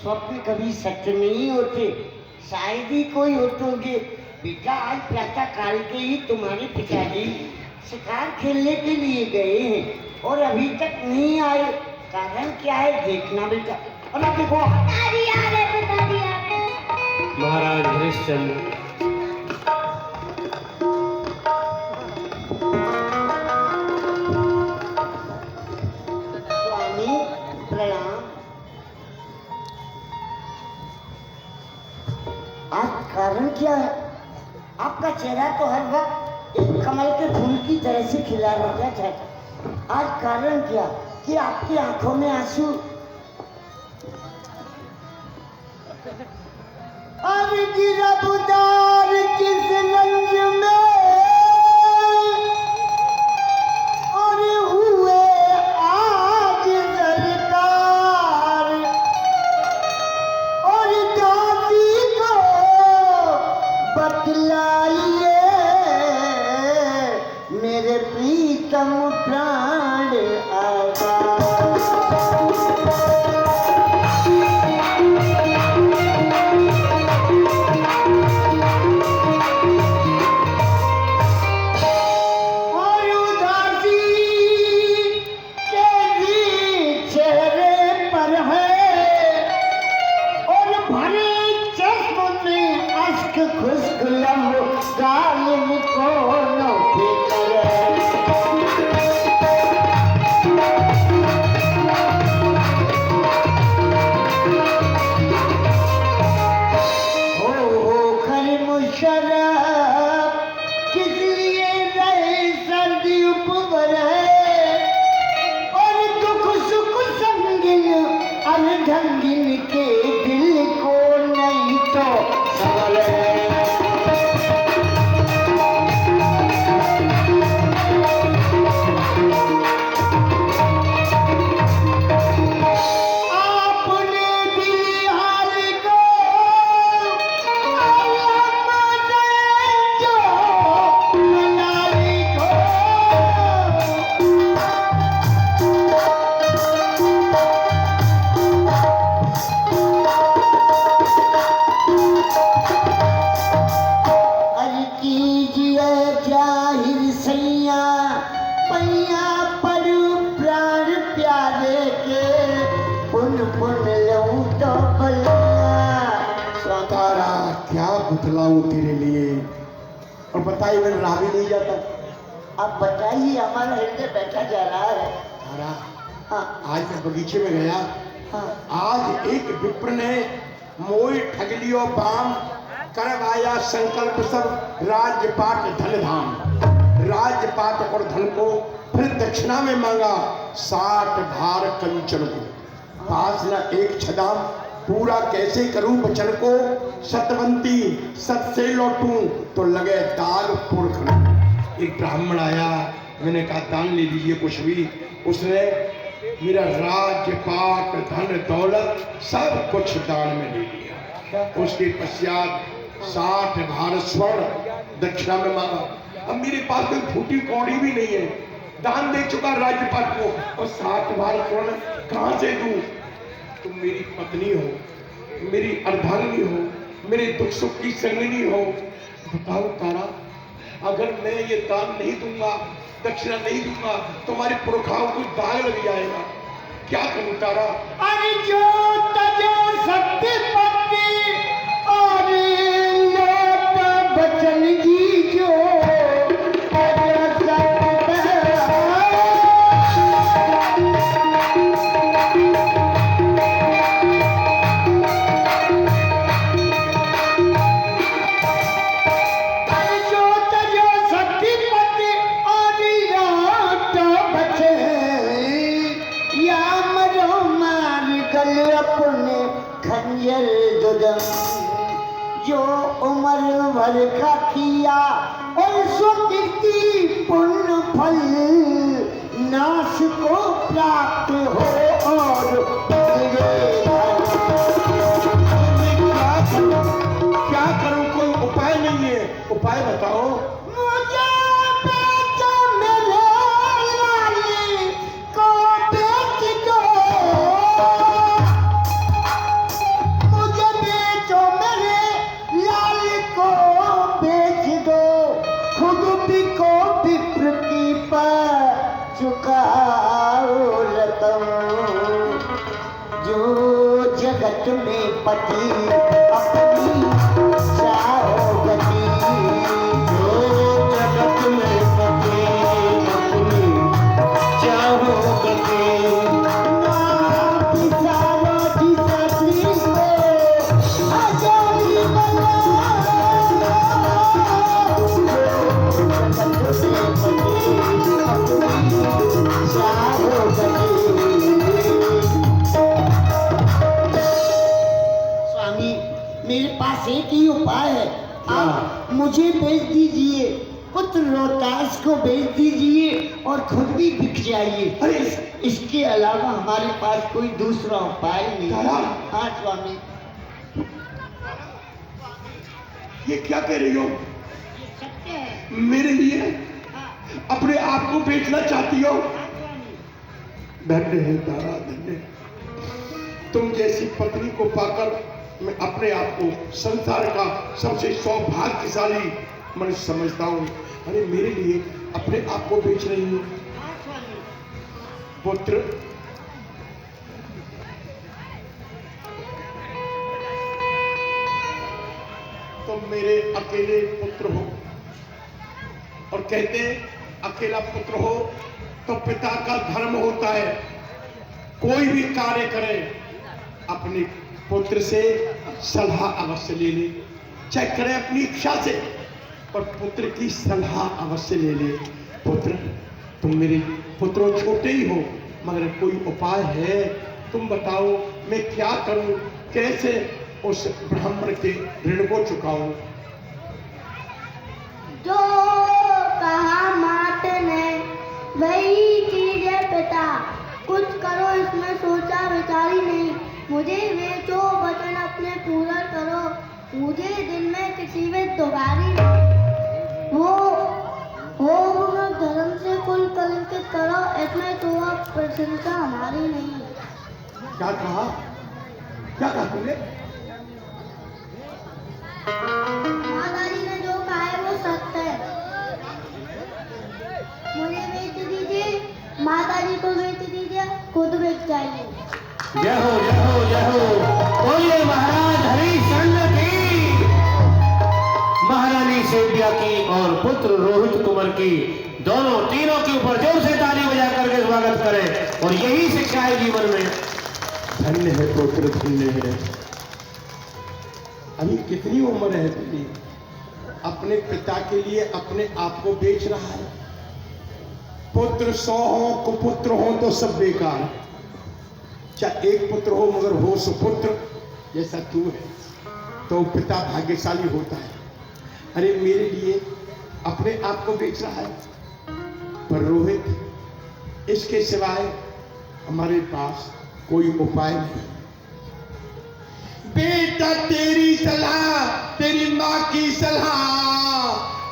स्वप्न कभी सच नहीं होते, शायद ही कोई होते। बेटा आज प्रातः काल के ही तुम्हारे पिताजी शिकार खेलने के लिए गए हैं और अभी तक नहीं आए। कारण क्या है देखना बेटा। और अब देखो पिताजी आ रहे, पिताजी आ रहे। महाराज हरिश्चंद्र स्वामी प्रणाम। आज कारण क्या है? आपका चेहरा तो हर वक्त एक कमल के फूल की तरह से खिला रहता है। आज कारण क्या कि आपकी आंखों में आंसू? अब गिरा बुदार किस रंग में और हुए आज सरकार और दादी को बतलाइए मेरे प्रीतम प्राण आगा। ढंगिन के दिल को नहीं तो संभले। आपने दिल हाल को जो मनाली को बतलाऊं तेरे लिए और बताइए मैंने रहा भी नहीं जाता। आप बताइए, हमारा हृदय बैठा जा रहा है। तारा हाँ आज मैं बगीचे में गया। हाँ आज एक विप्र ने मोई ठगलियो बाम करवाया संकल्प सब राज्यपाट धन धाम। राज्यपाट और धन को फिर दक्षिणा में मांगा 60 भार कंचन को। पास न एक छदाम पूरा कैसे करूं बचन को। सतवंती सत से लौटूं तो लगे दाग पुरख। एक ब्राह्मण आया, मैंने कहा दान ले लीजिए कुछ भी। उसने मेरा राज्यपाट धन दौलत सब कुछ दान में ले लिया। उसके पश्चात 60 भार स्वर्ण दक्षिणा में मांगा। अब मेरे पास कोई फूटी कौड़ी भी नहीं है, दान दे चुका राज्यपाट को और 60 भार स्वर्ण कहां से दूं। तुम मेरी पत्नी हो, मेरी अर्धांगिनी हो, मेरे दुख सुख की संगिनी हो। बताओ तारा, अगर मैं ये दान नहीं दूंगा, दक्षिणा नहीं दूंगा, तुम्हारे पुरखाओं को दाग लग जाएगा। क्या करूं तारा? अरे जो तजो शक्ति पत्नी और लोट बचन की जो जो उम्र भर का किया और सो कीर्ति पुण्य फल नाश को प्राप्त हो। और क्या करूं? कोई उपाय नहीं है, उपाय बताओ। मुझे बेचो, मेरे लाली को बेच दो। जगत में पति अपनी चाहो गति। जो जगत में पति अपनी चाहो गति। स्वामी, मेरे पास एक ही उपाय है। आप मुझे भेज दीजिए, पुत्र रोहतास को भेज दीजिए और खुद भी बिक जाइए। अरे! इसके अलावा हमारे पास कोई दूसरा उपाय नहीं है। तारा! हाँ स्वामी। ये क्या कह रही हो? ये सत्य है। मेरे लिए हाँ, अपने आप को बेचना चाहती हो? हाँ स्वामी। धन्य है तारा, धन्य। तुम जैसी पत्नी को पाकर मैं अपने आप को संसार का सबसे सौभाग्यशाली मनुष्य समझता हूँ। अरे मेरे लिए अपने आप को बेच रही हूँ? हाँ स्वामी। पुत्र, तुम मेरे अकेले पुत्र हो और कहते हैं अकेला पुत्र हो तो पिता का धर्म होता है कोई भी कार्य करे अपने पुत्र से सलाह अवश्य ले ले, चाहे करे अपनी इच्छा से, पर पुत्र की सलाह अवश्य ले ले। पुत्र, तुम मेरे पुत्रों छोटे ही हो, मगर कोई उपाय है? तुम बताओ, मैं क्या करूं, कैसे उस ब्राह्मण के ऋण को चुकाऊं? जो कहा मात ने वही कीजिए पिता, कुछ करो इसमें सोचा विचारी नहीं। मुझे बेचो वचन अपने पूरा करो, मुझे दिन में किसी में दुबारी हो धर्म से कुल कलंकित करो, इसमें तो अब प्रशंसा हमारी नहीं। क्या कहा? क्या कहा तुमने? माताजी ने जो कहा है वो सत्य है। मुझे बेच दीजिए, माताजी को बेच दीजिए, खुद बेच जाइए। जय हो, जय हो, जय हो। बोलिए महाराज हरिश्चंद्र की, महारानी सेव्या की और पुत्र रोहित कुंवर की, दोनों तीनों के ऊपर जोर से ताली बजा करके स्वागत करें। और यही शिक्षा है जीवन में। धन्य है पुत्र, धन्य है। अभी कितनी उम्र है तेरी? अपने पिता के लिए अपने आप को बेच रहा है। पुत्र 100 हो, कुपुत्र हो तो सब बेकार। चाहे एक पुत्र हो मगर हो सुपुत्र जैसा तू है तो पिता भाग्यशाली होता है। अरे मेरे लिए अपने आप को बेच रहा है। पर रोहित, इसके सिवाय हमारे पास कोई उपाय नहीं। बेटा, तेरी सलाह, तेरी माँ की सलाह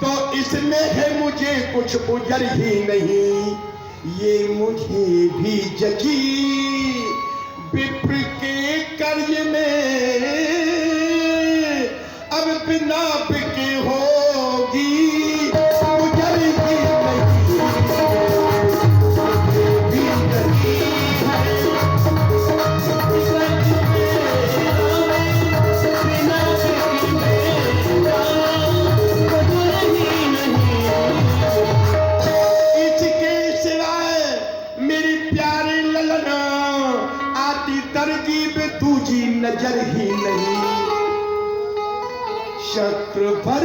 तो इसमें है मुझे कुछ उजर ही नहीं। ये मुझे भी जगी विप्र के कार्य में, अब बिना बिके होगी उजर ही नहीं। भी जगी नजर ही नहीं। शत्रु भर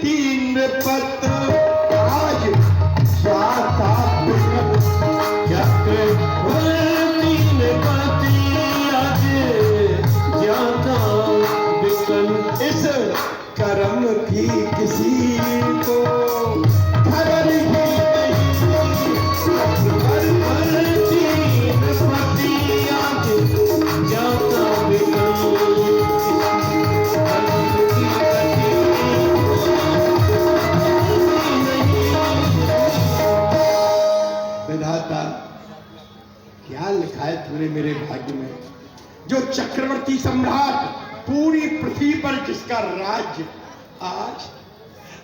3 पत्र आज जाता शत्रु भर 3 पत्र आज जाता बिकन। इस कर्म की किसी को खबर ही नहीं। शत्रु भर 3 पत्र आज जाता विधाता, क्या लिखा है तूने मेरे भाग्य में? जो चक्रवर्ती सम्राट पूरी पृथ्वी पर जिसका राज्य, आज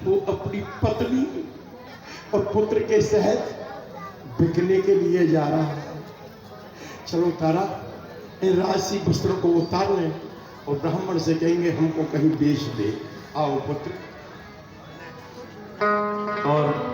वो अपनी पत्नी और पुत्र के सहित बिकने के लिए जा रहा है। चलो तारा, इन राशि वस्त्रों को उतार लें और ब्राह्मण से कहेंगे हमको कहीं बेच दे। आओ पुत्र। और